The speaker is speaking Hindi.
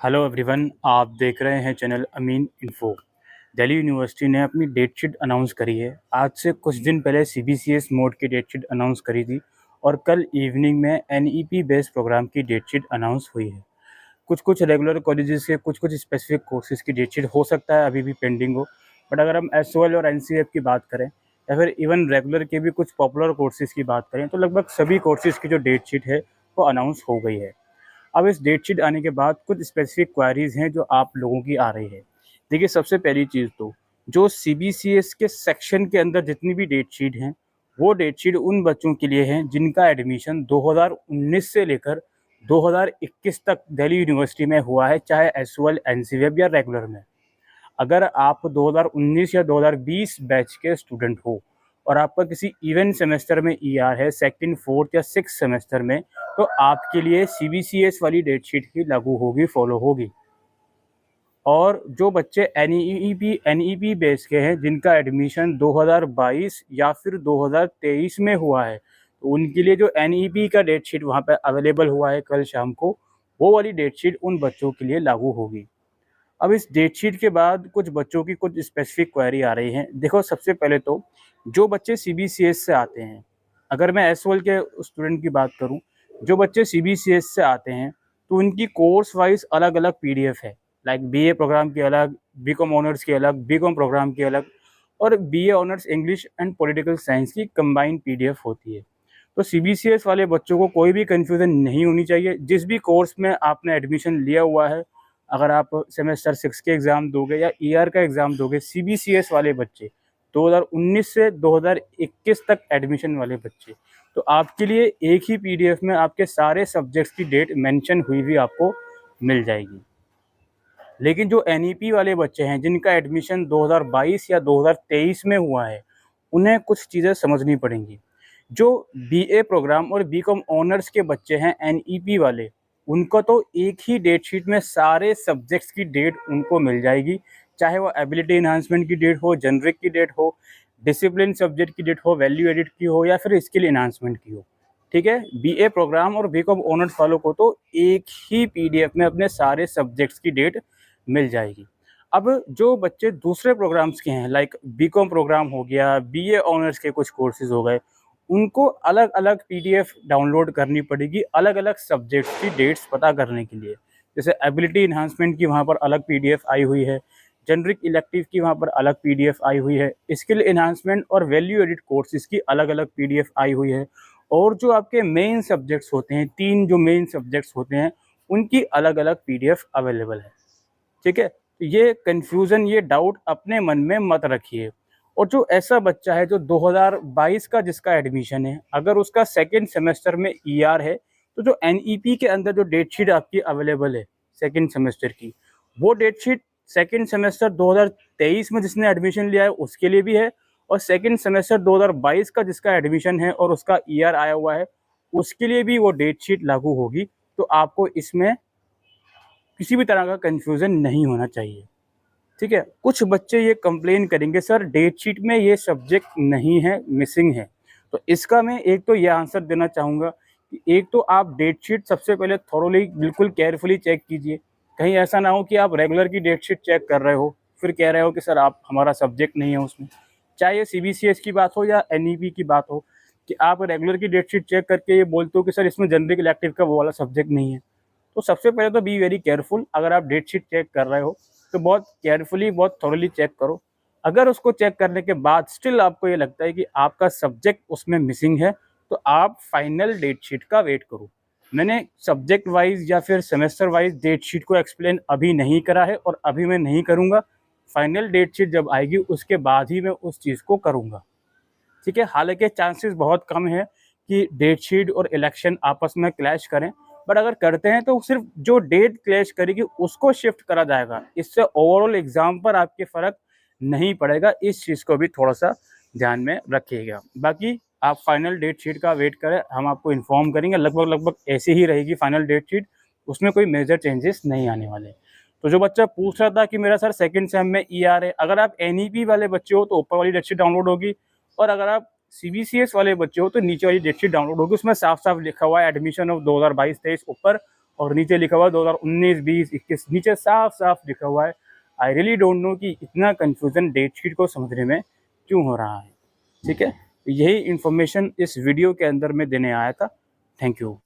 हेलो एवरीवन, आप देख रहे हैं चैनल अमीन इन्फो। दिल्ली यूनिवर्सिटी ने अपनी डेट शीट अनाउंस करी है। आज से कुछ दिन पहले सीबीसीएस मोड की डेट शीट अनाउंस करी थी और कल इवनिंग में एनईपी बेस्ड प्रोग्राम की डेट शीट अनाउंस हुई है। कुछ कुछ रेगुलर कॉलेजेस के कुछ कुछ स्पेसिफिक कोर्सेज की डेट शीट हो सकता है अभी भी पेंडिंग हो, बट अगर हम एसओएल और एनसीएफ की बात करें या फिर इवन रेगुलर के भी कुछ पॉपुलर कोर्सेज की बात करें तो लगभग सभी कोर्सेज की जो डेट शीट है वो अनाउंस हो गई है। अब इस डेट शीट आने के बाद कुछ स्पेसिफिक क्वेरीज हैं जो आप लोगों की आ रही है। देखिए, सबसे पहली चीज़ तो जो सीबीसीएस के सेक्शन के अंदर जितनी भी डेट शीट हैं वो डेट शीट उन बच्चों के लिए हैं जिनका एडमिशन 2019 से लेकर 2021 तक दिल्ली यूनिवर्सिटी में हुआ है, चाहे एसओएल एनसीवेब या रेगुलर में। अगर आप 2019 या 2020 बैच के स्टूडेंट हो और आपका किसी इवेंट सेमेस्टर में ईआर है सेकंड, फोर्थ या सिक्स सेमेस्टर में, तो आपके लिए सीबीसीएस वाली डेट शीट ही लागू होगी, फॉलो होगी। और जो बच्चे एनईपी बेस के हैं जिनका एडमिशन 2022 या फिर 2023 में हुआ है, तो उनके लिए जो एनईपी का डेट शीट वहाँ पे अवेलेबल हुआ है कल शाम को, वो वाली डेट शीट उन बच्चों के लिए लागू होगी। अब इस डेट शीट के बाद कुछ बच्चों की कुछ स्पेसिफिक क्वेरी आ रही हैं। देखो, सबसे पहले तो जो बच्चे सीबीसीएस से आते हैं, अगर मैं एसओएल के स्टूडेंट की बात करूं, जो बच्चे सीबीसीएस से आते हैं तो उनकी कोर्स वाइज अलग अलग पीडीएफ है। लाइक बीए प्रोग्राम की अलग, बीकॉम ऑनर्स की अलग, बीकॉम प्रोग्राम की अलग, और BA honours English and political science की कंबाइंड पीडीएफ होती है। तो सीबीसीएस वाले बच्चों को कोई भी कन्फ्यूज़न नहीं होनी चाहिए। जिस भी कोर्स में आपने एडमिशन लिया हुआ है, अगर आप सेमेस्टर 6 के एग्ज़ाम दोगे या ईआर का एग्ज़ाम दोगे, सीबीसीएस वाले बच्चे 2019 से 2021 तक एडमिशन वाले बच्चे, तो आपके लिए एक ही पीडीएफ में आपके सारे सब्जेक्ट्स की डेट मेंशन हुई हुई आपको मिल जाएगी। लेकिन जो एनईपी वाले बच्चे हैं जिनका एडमिशन 2022 या 2023 में हुआ है, उन्हें कुछ चीज़ें समझनी पड़ेंगी। जो बीए प्रोग्राम और बीकॉम ऑनर्स के बच्चे हैं एनईपी वाले, उनको तो एक ही डेट शीट में सारे सब्जेक्ट्स की डेट उनको मिल जाएगी, चाहे वो एबिलिटी इन्हांसमेंट की डेट हो, जेनरिक की डेट हो, डिसिप्लिन सब्जेक्ट की डेट हो, वैल्यू एडिट की हो या फिर स्किल इन्हांसमेंट की हो। ठीक है, बीए प्रोग्राम और बीकॉम ऑनर्स वालों को तो एक ही पीडीएफ में अपने सारे सब्जेक्ट्स की डेट मिल जाएगी। अब जो बच्चे दूसरे प्रोग्राम्स के हैं, लाइक बीकॉम प्रोग्राम हो गया, बीए ऑनर्स के कुछ कोर्सेज हो गए, उनको अलग अलग पीडीएफ डाउनलोड करनी पड़ेगी अलग अलग सब्जेक्ट्स की डेट्स पता करने के लिए। जैसे एबिलिटी इन्हांसमेंट की वहाँ पर अलग पीडीएफ आई हुई है, जेनरिक इलेक्टिव की वहाँ पर अलग पीडीएफ आई हुई है, स्किल इन्हांसमेंट और वैल्यू एडिट कोर्सेज की अलग अलग पीडीएफ आई हुई है, और जो आपके मेन सब्जेक्ट्स होते हैं, 3 जो मेन सब्जेक्ट्स होते हैं, उनकी अलग अलग पीडीएफ अवेलेबल है। ठीक है, तो ये कन्फ्यूज़न, ये डाउट अपने मन में मत रखिए। और जो ऐसा बच्चा है जो 2022 का जिसका एडमिशन है, अगर उसका सेकंड सेमेस्टर में ईआर है, तो जो एनईपी के अंदर जो डेट शीट आपकी अवेलेबल है सेकंड सेमेस्टर की, वो डेट शीट सेकंड सेमेस्टर 2023 में जिसने एडमिशन लिया है उसके लिए भी है, और सेकंड सेमेस्टर 2022 का जिसका एडमिशन है और उसका ईआर आया हुआ है, उसके लिए भी वो डेट शीट लागू होगी। तो आपको इसमें किसी भी तरह का कन्फ्यूज़न नहीं होना चाहिए। ठीक है, कुछ बच्चे ये कंप्लेन करेंगे, सर डेट शीट में ये सब्जेक्ट नहीं है, मिसिंग है। तो इसका मैं एक तो ये आंसर देना चाहूँगा कि एक तो आप डेट शीट सबसे पहले थॉरोली बिल्कुल केयरफुली चेक कीजिए। कहीं ऐसा ना हो कि आप रेगुलर की डेट शीट चेक कर रहे हो, फिर कह रहे हो कि सर आप हमारा सब्जेक्ट नहीं है उसमें। चाहे ये सीबीसीएस की बात हो या एनईपी की बात हो, कि आप रेगुलर की डेट शीट चेक करके ये बोलते हो कि सर इसमें जनरल इलेक्टिव का वो वाला सब्जेक्ट नहीं है। तो सबसे पहले तो बी वेरी केयरफुल, अगर आप डेट शीट चेक कर रहे हो तो बहुत केयरफुली, बहुत थॉरली चेक करो। अगर उसको चेक करने के बाद स्टिल आपको ये लगता है कि आपका सब्जेक्ट उसमें मिसिंग है, तो आप फाइनल डेट शीट का वेट करो। मैंने सब्जेक्ट वाइज या फिर सेमेस्टर वाइज डेट शीट को एक्सप्लेन अभी नहीं करा है और अभी मैं नहीं करूँगा। फाइनल डेट शीट जब आएगी उसके बाद ही मैं उस चीज़ को करूँगा। ठीक है, हालांकि चांसेस बहुत कम है कि डेट शीट और इलेक्शन आपस में क्लैश करें, बट अगर करते हैं तो सिर्फ जो डेट क्लैश करेगी उसको शिफ्ट करा जाएगा, इससे ओवरऑल एग्जाम पर आपके फ़र्क नहीं पड़ेगा। इस चीज़ को भी थोड़ा सा ध्यान में रखिएगा। बाकी आप फाइनल डेट शीट का वेट करें, हम आपको इन्फॉर्म करेंगे। लगभग लगभग ऐसी ही रहेगी फाइनल डेट शीट, उसमें कोई मेजर चेंजेस नहीं आने वाले। तो जो बच्चा पूछ रहा था कि मेरा सर सेकंड सेम में ईआर है, अगर आप एनईपी वाले बच्चे हो तो ऊपर वाली डेट शीट डाउनलोड होगी, और अगर आप सीबीसीएस वाले बच्चे हो तो नीचे वाली डेट शीट डाउनलोड होगी। उसमें साफ साफ लिखा हुआ है एडमिशन ऑफ 2022-23 ऊपर, और नीचे लिखा हुआ है 2019, 20, 21, नीचे साफ साफ लिखा हुआ है। आई रियली डोंट नो कि इतना कन्फ्यूज़न डेट शीट को समझने में क्यों हो रहा है। ठीक है, यही इन्फॉर्मेशन इस वीडियो के अंदर मैं देने आया था। Thank you.